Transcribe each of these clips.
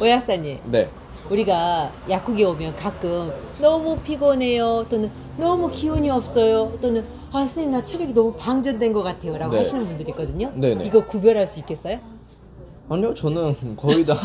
오약사님, 네. 우리가 약국에 오면 가끔 너무 피곤해요, 또는 너무 기운이 없어요, 또는 아 선생님 나 체력이 너무 방전된 것 같아요 라고 네. 하시는 분들이 있거든요. 네네. 이거 구별할 수 있겠어요? 아니요, 저는 거의 다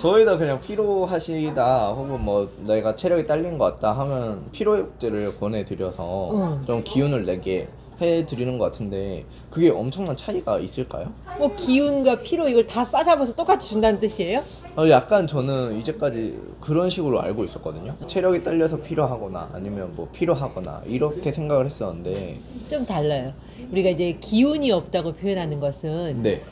거의 다 그냥 피로하시다 혹은 뭐 내가 체력이 딸린 것 같다 하면 피로회복제를 권해드려서 좀 기운을 내게 해드리는 것 같은데 그게 엄청난 차이가 있을까요? 뭐 기운과 피로 이걸 다 싸잡아서 똑같이 준다는 뜻이에요? 약간 저는 이제까지 그런 식으로 알고 있었거든요. 체력이 딸려서 피로하거나 아니면 뭐 피로하거나 이렇게 생각을 했었는데 좀 달라요. 우리가 이제 기운이 없다고 표현하는 것은 네.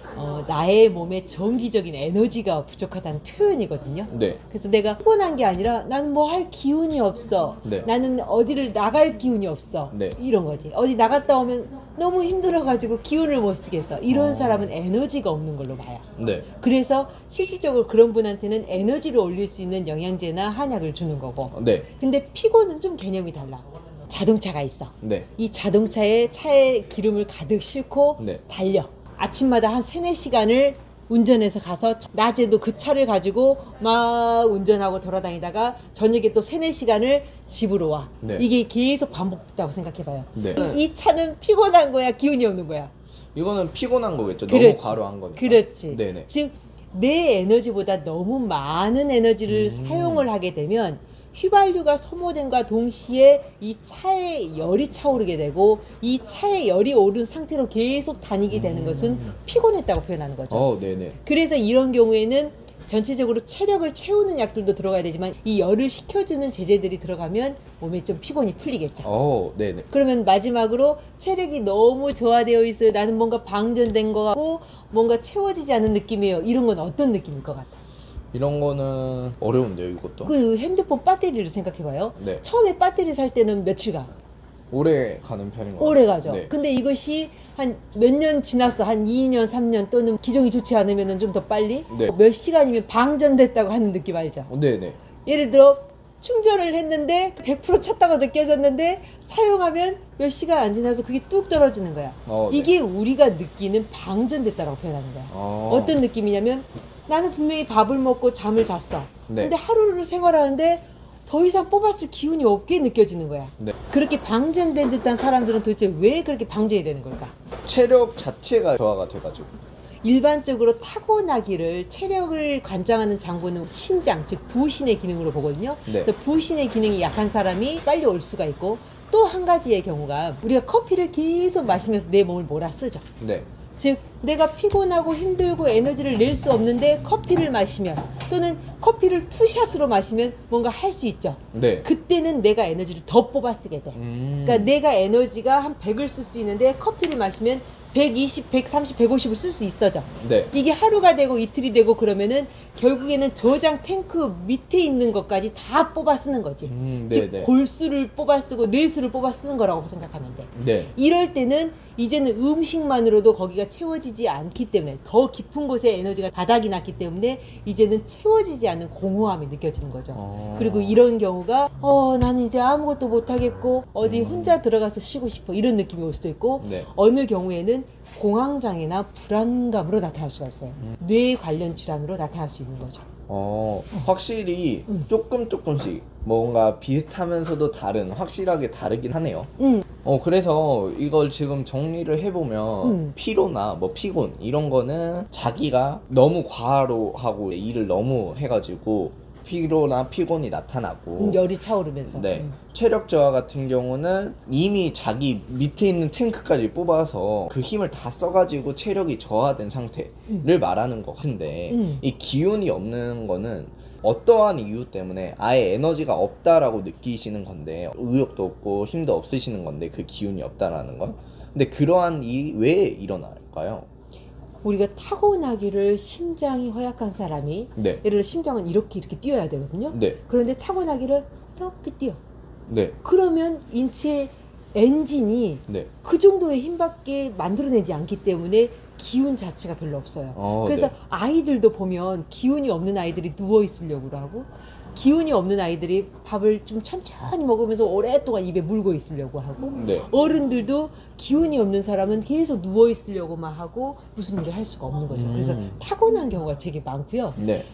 나의 몸에 정기적인 에너지가 부족하다는 표현이거든요. 네. 그래서 내가 피곤한 게 아니라 나는 뭐 할 기운이 없어. 네. 나는 어디를 나갈 기운이 없어. 네. 이런 거지. 어디 나갔다 오면 너무 힘들어가지고 기운을 못 쓰겠어. 이런 사람은 에너지가 없는 걸로 봐요. 네. 그래서 실질적으로 그런 분한테는 에너지를 올릴 수 있는 영양제나 한약을 주는 거고. 네. 근데 피곤은 좀 개념이 달라. 자동차가 있어. 네. 이 자동차에 차에 기름을 가득 싣고 네. 달려. 아침마다 한 3-4시간을 운전해서 가서 낮에도 그 차를 가지고 막 운전하고 돌아다니다가 저녁에 또 3-4시간을 집으로 와. 네. 이게 계속 반복됐다고 생각해봐요. 네. 이 차는 피곤한 거야, 기운이 없는 거야? 이거는 피곤한 거겠죠. 그렇지. 너무 과로한 거니까. 그렇지. 네네. 즉 내 에너지보다 너무 많은 에너지를 사용을 하게 되면 휘발유가 소모된과 동시에 이 차에 열이 차오르게 되고 이 차에 열이 오른 상태로 계속 다니게 되는 것은 피곤했다고 표현하는 거죠. 네네. 그래서 이런 경우에는 전체적으로 체력을 채우는 약들도 들어가야 되지만 이 열을 식혀주는 제제들이 들어가면 몸에 좀 피곤이 풀리겠죠. 네네. 그러면 마지막으로 체력이 너무 저하되어 있어요. 나는 뭔가 방전된 것 같고 뭔가 채워지지 않은 느낌이에요. 이런 건 어떤 느낌일 것 같아요? 이런 거는 어려운데요, 이것도. 그 핸드폰 배터리를 생각해봐요. 네. 처음에 배터리 살 때는 며칠 가? 오래 가는 편인 것 같아요. 오래 가죠. 네. 근데 이것이 한 몇 년 지났어. 한 2년, 3년 또는 기종이 좋지 않으면 좀 더 빨리? 네. 몇 시간이면 방전됐다고 하는 느낌 알죠? 네네. 예를 들어 충전을 했는데 100% 찼다고 느껴졌는데 사용하면 몇 시간 안 지나서 그게 뚝 떨어지는 거야. 네. 이게 우리가 느끼는 방전됐다고 표현하는 거야. 어떤 느낌이냐면 나는 분명히 밥을 먹고 잠을 잤어. 네. 근데 하루를 생활하는데 더 이상 뽑았을 기운이 없게 느껴지는 거야. 네. 그렇게 방전된 듯한 사람들은 도대체 왜 그렇게 방전이 되는 걸까? 체력 자체가 저하가 돼가지고. 일반적으로 타고나기를 체력을 관장하는 장부는 신장, 즉 부신의 기능으로 보거든요. 네. 그래서 부신의 기능이 약한 사람이 빨리 올 수가 있고 또 한 가지의 경우가 우리가 커피를 계속 마시면서 내 몸을 몰아쓰죠. 네. 즉 내가 피곤하고 힘들고 에너지를 낼 수 없는데 커피를 마시면 또는 커피를 투샷으로 마시면 뭔가 할 수 있죠. 네. 그때는 내가 에너지를 더 뽑아 쓰게 돼. 그러니까 내가 에너지가 한 100을 쓸 수 있는데 커피를 마시면 120, 130, 150을 쓸 수 있어져. 네. 이게 하루가 되고 이틀이 되고 그러면은 결국에는 저장 탱크 밑에 있는 것까지 다 뽑아 쓰는 거지. 즉 네네. 골수를 뽑아 쓰고 뇌수를 뽑아 쓰는 거라고 생각하면 돼. 네. 이럴 때는 이제는 음식만으로도 거기가 채워지지 않기 때문에 더 깊은 곳에 에너지가 바닥이 났기 때문에 이제는 채워지지 않는 공허함이 느껴지는 거죠. 그리고 이런 경우가 나는 이제 아무것도 못하겠고 어디 혼자 들어가서 쉬고 싶어 이런 느낌이 올 수도 있고 네. 어느 경우에는 공황장애나 불안감으로 나타날 수가 있어요. 뇌 관련 질환으로 나타날 수 있는 거죠. 확실히 조금씩 뭔가 비슷하면서도 확실하게 다르긴 하네요. 그래서 이걸 지금 정리를 해보면 피로나 뭐 피곤 이런 거는 자기가 너무 과로하고 일을 너무 해가지고 피로나 피곤이 나타나고 열이 차오르면서. 네. 체력 저하 같은 경우는 이미 자기 밑에 있는 탱크까지 뽑아서 그 힘을 다 써가지고 체력이 저하된 상태를 말하는 것 같은데 이 기운이 없는 거는 어떠한 이유 때문에 아예 에너지가 없다라고 느끼시는 건데 의욕도 없고 힘도 없으시는 건데 그 기운이 없다라는 건 근데 그러한 일이 왜 일어날까요? 우리가 타고나기를 심장이 허약한 사람이 네. 예를 들어 심장은 이렇게 뛰어야 되거든요. 네. 그런데 타고나기를 이렇게 뛰어. 네. 그러면 인체 엔진이 네. 그 정도의 힘밖에 만들어내지 않기 때문에 기운 자체가 별로 없어요. 그래서 네. 아이들도 보면 기운이 없는 아이들이 누워 있으려고 하고 기운이 없는 아이들이 밥을 좀 천천히 먹으면서 오랫동안 입에 물고 있으려고 하고 네. 어른들도 기운이 없는 사람은 계속 누워 있으려고만 하고 무슨 일을 할 수가 없는 거죠. 그래서 타고난 경우가 되게 많고요. 네.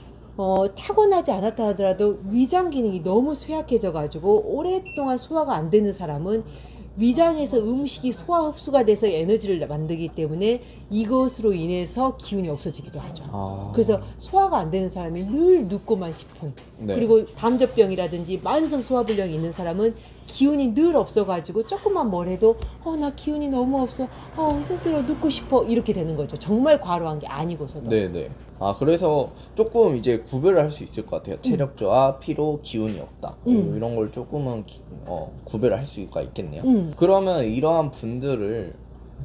타고나지 않았다 하더라도 위장 기능이 너무 쇠약해져 가지고 오랫동안 소화가 안 되는 사람은 위장에서 음식이 소화 흡수가 돼서 에너지를 만들기 때문에 이것으로 인해서 기운이 없어지기도 하죠. 그래서 소화가 안 되는 사람이 늘 눕고만 싶은, 네. 그리고 담즙병이라든지 만성 소화불량이 있는 사람은 기운이 늘 없어가지고 조금만 뭘 해도 나 기운이 너무 없어, 힘들어, 눕고 싶어, 이렇게 되는 거죠. 정말 과로한 게 아니고서도. 네네. 그래서 조금 이제 구별을 할 수 있을 것 같아요. 체력 저하, 피로, 기운이 없다. 이런 걸 조금은 구별을 할 수가 있겠네요. 그러면 이러한 분들을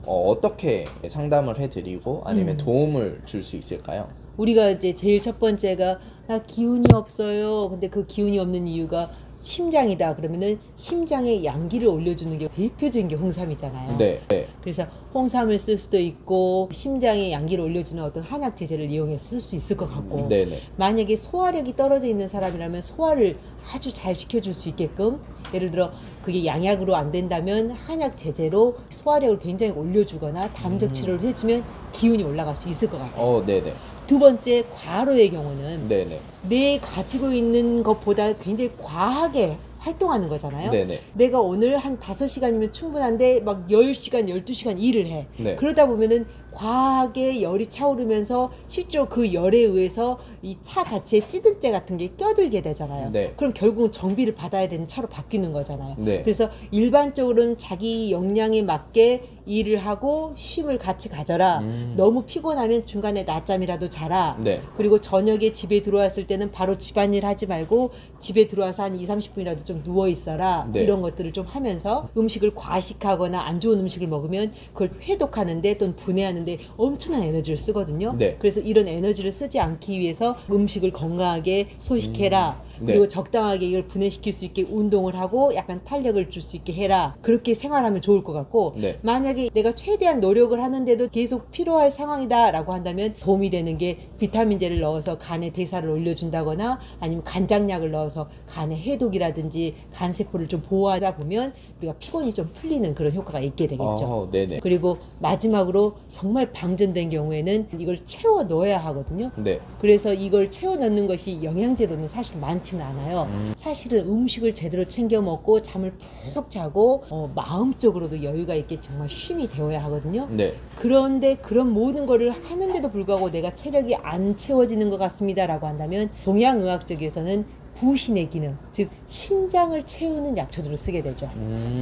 어떻게 상담을 해드리고 아니면 도움을 줄 수 있을까요? 우리가 이제 제일 첫 번째가 나 기운이 없어요. 근데 그 기운이 없는 이유가 심장이다. 그러면은 심장에 양기를 올려주는 게 대표적인 게 홍삼이잖아요. 네. 네. 그래서 홍삼을 쓸 수도 있고 심장에 양기를 올려주는 어떤 한약 제제를 이용해서 쓸 수 있을 것 같고, 네네. 만약에 소화력이 떨어져 있는 사람이라면 소화를 아주 잘 시켜줄 수 있게끔, 예를 들어 그게 양약으로 안 된다면 한약 제제로 소화력을 굉장히 올려주거나 담즙 치료를 해주면 기운이 올라갈 수 있을 것 같아요. 네네. 두 번째, 과로의 경우는 네네. 내 가지고 있는 것보다 굉장히 과하게 활동하는 거잖아요. 네네. 내가 오늘 한 5시간이면 충분한데 막 10시간, 12시간 일을 해. 네. 그러다 보면은 과하게 열이 차오르면서 실제로 그 열에 의해서 이 차 자체에 찌든때 같은 게 껴들게 되잖아요. 네. 그럼 결국은 정비를 받아야 되는 차로 바뀌는 거잖아요. 네. 그래서 일반적으로는 자기 역량에 맞게 일을 하고 쉼을 같이 가져라. 너무 피곤하면 중간에 낮잠이라도 자라. 네. 그리고 저녁에 집에 들어왔을 때는 바로 집안일 하지 말고 집에 들어와서 한 2~30분이라도 좀 누워 있어라. 네. 이런 것들을 좀 하면서, 음식을 과식하거나 안 좋은 음식을 먹으면 그걸 회독하는데 또는 분해하는데 엄청난 에너지를 쓰거든요. 네. 그래서 이런 에너지를 쓰지 않기 위해서 음식을 건강하게 소식해라. 그리고 네. 적당하게 이걸 분해시킬 수 있게 운동을 하고 약간 탄력을 줄 수 있게 해라. 그렇게 생활하면 좋을 것 같고, 네. 만약에 내가 최대한 노력을 하는데도 계속 필요할 상황이다 라고 한다면 도움이 되는 게 비타민제를 넣어서 간의 대사를 올려준다거나 아니면 간장약을 넣어서 간의 해독이라든지 간세포를 좀 보호하다 보면 우리가 피곤이 좀 풀리는 그런 효과가 있게 되겠죠. 네네. 그리고 마지막으로 정말 방전된 경우에는 이걸 채워 넣어야 하거든요. 네. 그래서 이걸 채워 넣는 것이 영양제로는 사실 많지는 않아요. 사실은 음식을 제대로 챙겨 먹고 잠을 푹 자고 마음적으로도 여유가 있게 정말 쉼이 되어야 하거든요. 네. 그런데 그런 모든 거를 하는데도 불구하고 내가 체력이 안 채워지는 것 같습니다 라고 한다면 동양의학 쪽에서는 부신의 기능, 즉 신장을 채우는 약초들을 쓰게 되죠.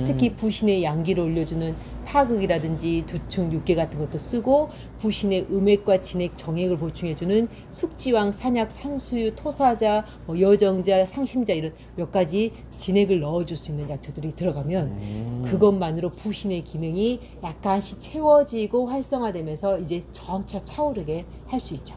특히 부신의 양기를 올려주는 파극이라든지 두충, 육개 같은 것도 쓰고, 부신의 음액과 진액, 정액을 보충해주는 숙지왕, 산약, 산수유, 토사자, 여정자, 상심자 이런 몇 가지 진액을 넣어줄 수 있는 약초들이 들어가면 그것만으로 부신의 기능이 약간씩 채워지고 활성화되면서 이제 점차 차오르게 할 수 있죠.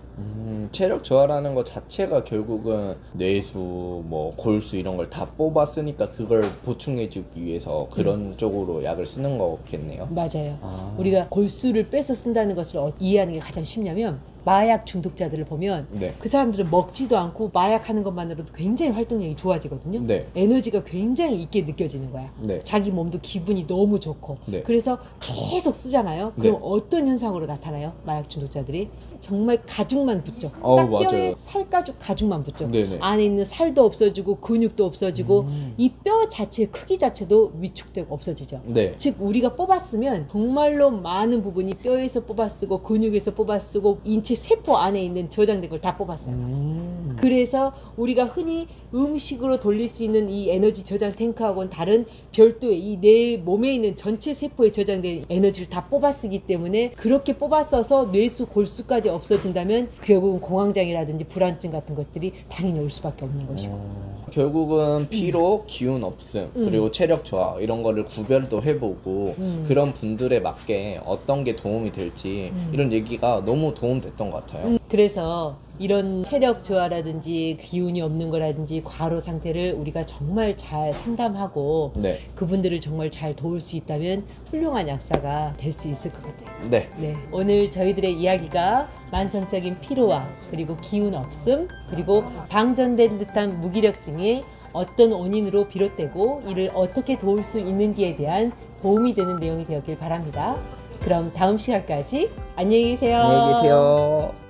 체력 저하라는 것 자체가 결국은 뇌수, 뭐 골수 이런 걸 다 뽑았으니까 그걸 보충해주기 위해서 그런 쪽으로 약을 쓰는 거겠네요. 맞아요. 우리가 골수를 빼서 쓴다는 것을 이해하는 게 가장 쉽냐면, 마약 중독자들을 보면 네. 그 사람들은 먹지도 않고 마약하는 것만으로도 굉장히 활동량이 좋아지거든요. 네. 에너지가 굉장히 있게 느껴지는 거야. 네. 자기 몸도 기분이 너무 좋고. 네. 그래서 계속 쓰잖아요. 그럼 네. 어떤 현상으로 나타나요? 마약 중독자들이 정말 가죽만 붙죠. 딱 맞아요. 뼈에 살가죽 가죽만 붙죠. 네네. 안에 있는 살도 없어지고 근육도 없어지고 이 뼈 자체의 크기 자체도 위축되고 없어지죠. 네. 즉 우리가 뽑았으면 정말로 많은 부분이 뼈에서 뽑아쓰고 근육에서 뽑아쓰고 인체 세포 안에 있는 저장된 걸 다 뽑았어요. 그래서 우리가 흔히 음식으로 돌릴 수 있는 이 에너지 저장 탱크하고는 다른 별도의 이 내 몸에 있는 전체 세포에 저장된 에너지를 다 뽑아쓰기 때문에, 그렇게 뽑아써서 뇌수, 골수까지 없어진다면 결국은 공황장애라든지 불안증 같은 것들이 당연히 올 수밖에 없는 것이고. 결국은 피로, 기운 없음, 그리고 체력 저하 이런 거를 구별도 해보고 그런 분들에 맞게 어떤 게 도움이 될지 이런 얘기가 너무 도움됐던 것 같아요. 그래서 이런 체력 저하라든지 기운이 없는 거라든지 과로 상태를 우리가 정말 잘 상담하고 네. 그분들을 정말 잘 도울 수 있다면 훌륭한 약사가 될 수 있을 것 같아요. 네. 네, 오늘 저희들의 이야기가 만성적인 피로와 그리고 기운 없음 그리고 방전된 듯한 무기력증이 어떤 원인으로 비롯되고 이를 어떻게 도울 수 있는지에 대한 도움이 되는 내용이 되었길 바랍니다. 그럼 다음 시간까지 안녕히 계세요. 안녕히 계세요.